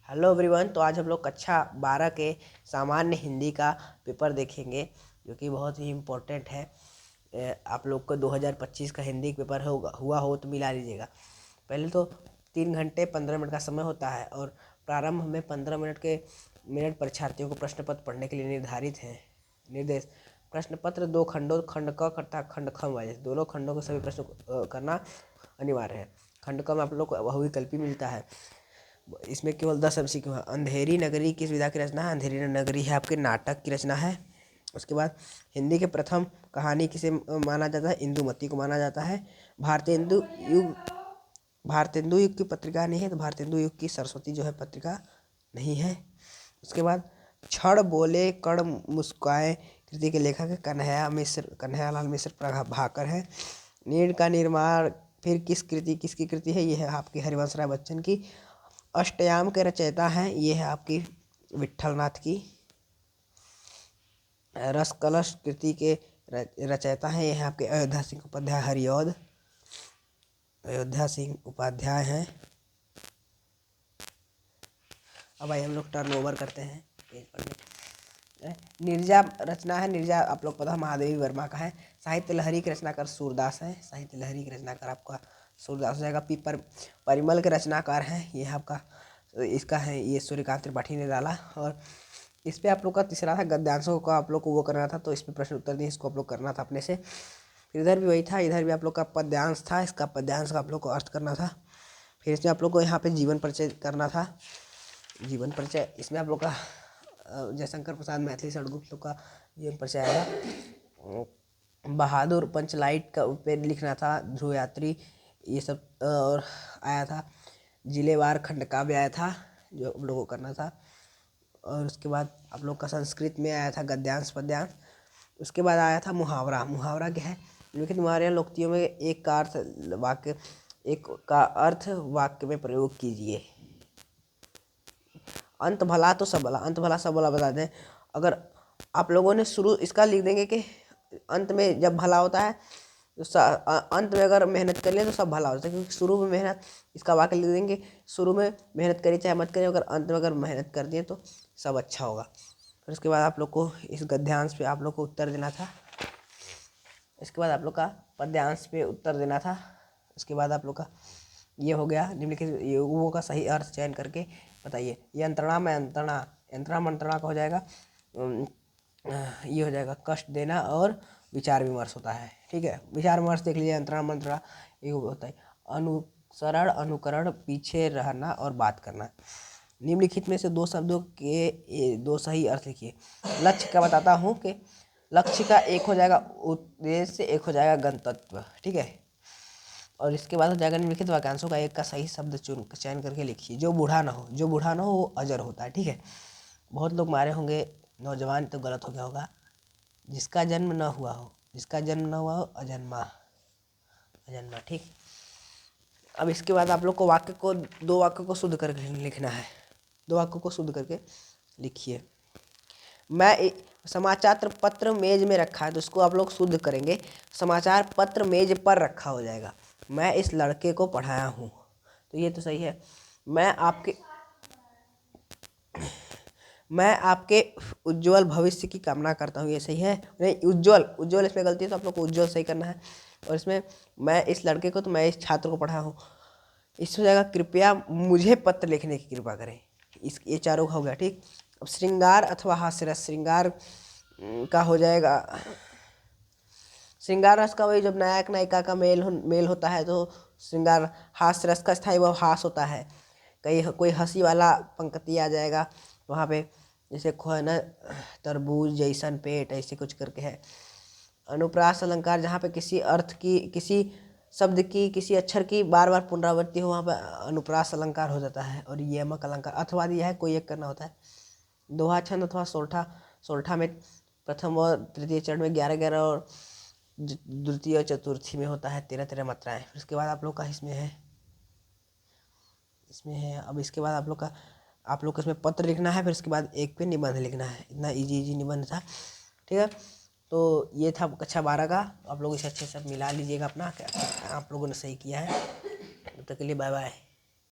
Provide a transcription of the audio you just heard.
Hello everyone. तो आज हम लोग कक्षा 12 के सामान्य हिंदी का पेपर देखेंगे जो कि बहुत ही इम्पोर्टेंट है। आप लोग को 2025 का हिंदी पेपर हुआ हो तो मिला लीजिएगा। पहले तो 3 घंटे 15 मिनट का समय होता है और प्रारंभ में 15 मिनट परीक्षार्थियों को प्रश्न पत्र पढ़ने के लिए निर्धारित है। निर्देश: प्रश्न पत्र 2 खंडों खंड क तथा खंड ख वाइज दोनों खंडों के सभी प्रश्न करना अनिवार्य है। खंड क में आप लोग को बहुविकल्पी मिलता है। इसमें केवल 10 MCQ है। अंधेरी नगरी किस विधा की रचना है? अंधेरी नगरी है आपके नाटक की रचना है। उसके बाद हिंदी के प्रथम कहानी किसे माना जाता है? इंदुमती को माना जाता है। भारतेंदु युग की पत्रिका नहीं है, तो भारतेंदु युग की सरस्वती जो है पत्रिका नहीं है। उसके बाद क्षण बोले कण मुस्काए कृति के लेखक है कन्हैयालाल मिश्र प्रभाकर है। नीड़ का निर्माण फिर किसकी कृति है? ये है आपकी हरिवंश राय बच्चन की। अष्टयाम के रचयिता हैं, ये है आपकी विट्ठलनाथ की। रसकलश कृति के रचयिता हैं, ये है आपके अयोध्या सिंह उपाध्याय हरिऔध। अयोध्या सिंह उपाध्याय हैं। अब आइए हम लोग टर्न ओवर करते हैं पेज पढ़ने। नीरजा रचना है, नीरजा आप लोग पता महादेवी वर्मा का है। साहित्य लहरी के रचनाकार सूरदास है। साहित्य लहरी के रचनाकार आपका सूरदास हो जाएगा। परिमल के रचनाकार हैं, ये आपका इसका है, ये सूर्यकांत त्रिपाठी ने डाला। और इस पर आप लोग का तीसरा था गद्यांशों का आप लोग को वो करना था, तो इस पर प्रश्न उत्तर दिए, इसको आप लोग करना था अपने से। फिर इधर भी वही था, इधर भी आप लोग का पद्यांश था, इसका पद्यांश का आप लोग को अर्थ करना था। फिर इसमें आप लोग को यहाँ पे जीवन परिचय करना था। जीवन परिचय इसमें आप लोग का जयशंकर प्रसाद मैथिली सड़गुप्त लोग का जीवन परिचय आएगा। बहादुर पंचलाइट का पे लिखना था। ध्रुव यात्री ये सब और आया था। जिलेवार खंड काव्य आया था जो आप लोगों को करना था। और उसके बाद आप लोग का संस्कृत में आया था गद्यांश पद्यांश। उसके बाद आया था मुहावरा। मुहावरा क्या है? लिखित मुहावरे लोकोक्तियों में एक का अर्थ वाक्य में प्रयोग कीजिए। अंत भला तो सब भला, अंत भला सब भला बता दें। अगर आप लोगों ने शुरू इसका लिख देंगे कि अंत में जब भला होता है तो अंत में अगर मेहनत कर ले तो सब भला होता है, क्योंकि शुरू में मेहनत, इसका वाक्य लिख देंगे शुरू में मेहनत करिए चाहे मत करिए, अगर अंत में अगर मेहनत कर दिए तो सब अच्छा होगा। फिर उसके बाद आप लोग को इस गद्यांश पे आप लोग को उत्तर देना था। इसके बाद आप लोग का पद्यांश पे उत्तर देना था। उसके बाद आप लोग का ये हो गया निम्नलिखित युगों का सही अर्थ चयन करके बताइए। यंत्रणा में अंतरणा, यंत्रणा मंत्रणा का हो जाएगा, ये हो जाएगा कष्ट देना और विचार विमर्श होता है। ठीक है, विचार विमर्श देख लीजिए। यंत्रणा मंत्रणा ये होता है अनुसरण अनुकरण, पीछे रहना और बात करना। निम्नलिखित में से 2 शब्दों के 2 सही अर्थ लिखिए। लक्ष्य का बताता हूँ कि लक्ष्य का एक हो जाएगा उद्देश्य, एक हो जाएगा गंतव्य। ठीक है, और इसके बाद हो जाएगा निम्नलिखित वाक्यांशों का एक का सही शब्द चयन करके लिखिए। जो बूढ़ा ना हो, जो बूढ़ा ना हो वो अजर होता है। ठीक है, बहुत लोग मारे होंगे नौजवान, तो गलत हो गया होगा। जिसका जन्म न हुआ हो, जिसका जन्म न हुआ हो अजन्मा, अजन्मा। ठीक, अब इसके बाद आप लोग को दो वाक्य को शुद्ध करके लिखना है। 2 वाक्यों को शुद्ध करके लिखिए। मैं समाचार पत्र मेज में रखा है, तो उसको आप लोग शुद्ध करेंगे। समाचार पत्र मेज पर रखा हो जाएगा। मैं इस लड़के को पढ़ाया हूँ, तो ये तो सही है। मैं आपके उज्जवल भविष्य की कामना करता हूँ, ये सही है। नहीं, उज्जवल इसमें गलती है, तो आप लोग को उज्जवल सही करना है। और इसमें मैं इस लड़के को, तो मैं इस छात्र को पढ़ा हूँ, इससे हो जाएगा कृपया मुझे पत्र लिखने की कृपा करें। ये चारों हो गया। ठीक, अब श्रृंगार अथवा हास्यरस, श्रृंगार का हो जाएगा, श्रृंगार रस का वही जब नायक नायिका का मेल होता है तो श्रृंगार। हास्य रस का स्थायी वह हास होता है। कोई हंसी वाला पंक्ति आ जाएगा वहाँ पे, जैसे खोए न तरबूज जैसन पेट, ऐसे कुछ करके है। अनुप्रास अलंकार, जहाँ पे किसी अर्थ की, किसी शब्द की, किसी अक्षर की बार बार पुनरावृत्ति हो, वहाँ पे अनुप्रास अलंकार हो जाता है। और यमक अलंकार अथवा दिया है, कोई एक करना होता है। दोहा छंद अथवा सोरठा में प्रथम और तृतीय चरण में 11-11 और द्वितीय और चतुर्थी में होता है 13-13 मात्राएं। फिर उसके बाद आप लोग का इसमें है। अब इसके बाद आप लोग को इसमें पत्र लिखना है। फिर उसके बाद एक पे निबंध लिखना है। इतना इजी निबंध था। ठीक है, तो ये था कक्षा 12 का। आप लोग इसे अच्छे से मिला लीजिएगा अपना, आप लोगों ने सही किया है। तब तक के लिए बाय बाय।